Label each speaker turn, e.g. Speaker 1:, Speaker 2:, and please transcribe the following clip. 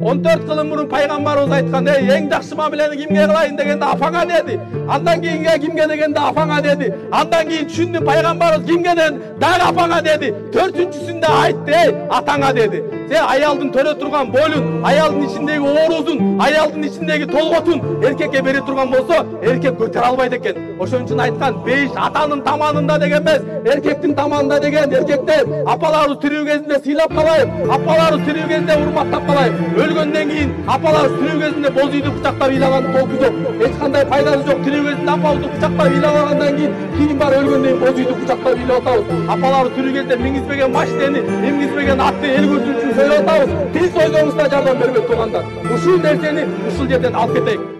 Speaker 1: 14 kılın burun paygambarımız aytkan, en жақсы мамилени kimge kılayın degende afanga dedi. Andan keyinge kimge degende afanga dedi. Andan keyin düşündüm paygambarımız kimgeden dağı afanga dedi. Dörtüncüsünde aytты, atanga dedi. Sen ayaldın töre turgan boylun, ayaldın içindeki ooruzun, ayaldın içindeki tolgotun erkekке beri turgan bolsa, erkek көтөрө албайт экен. Ошон үчүн айткан, бейиш атанын таманында деген эмес, эркектин таманында деген. Эркектер апаларыбыз тирүү кезинде сыйлап калайык, апаларыбыз тирүү кезинде урматтап калайык. Өлгөндөн кийин апаларыбыз тирүү кезинде боз үйдү кучактап ыйлагандын толку жок. Эч кандай пайдасы жок. Тирүү кезинде апабызды кучактап ыйлагандан кийин бар өлгөндөн кийин боз үйдү кучактап ыйлап атабыз. Апаларыбыз тирүү кезинде мингизбеген машинени, мингизбеген атты эл көрсүн үчүн сөйлөп атабыз. Тил сөзүңүздө жардам бербейт туугандар. Ушул нерсени ушул жерден алып кетейик.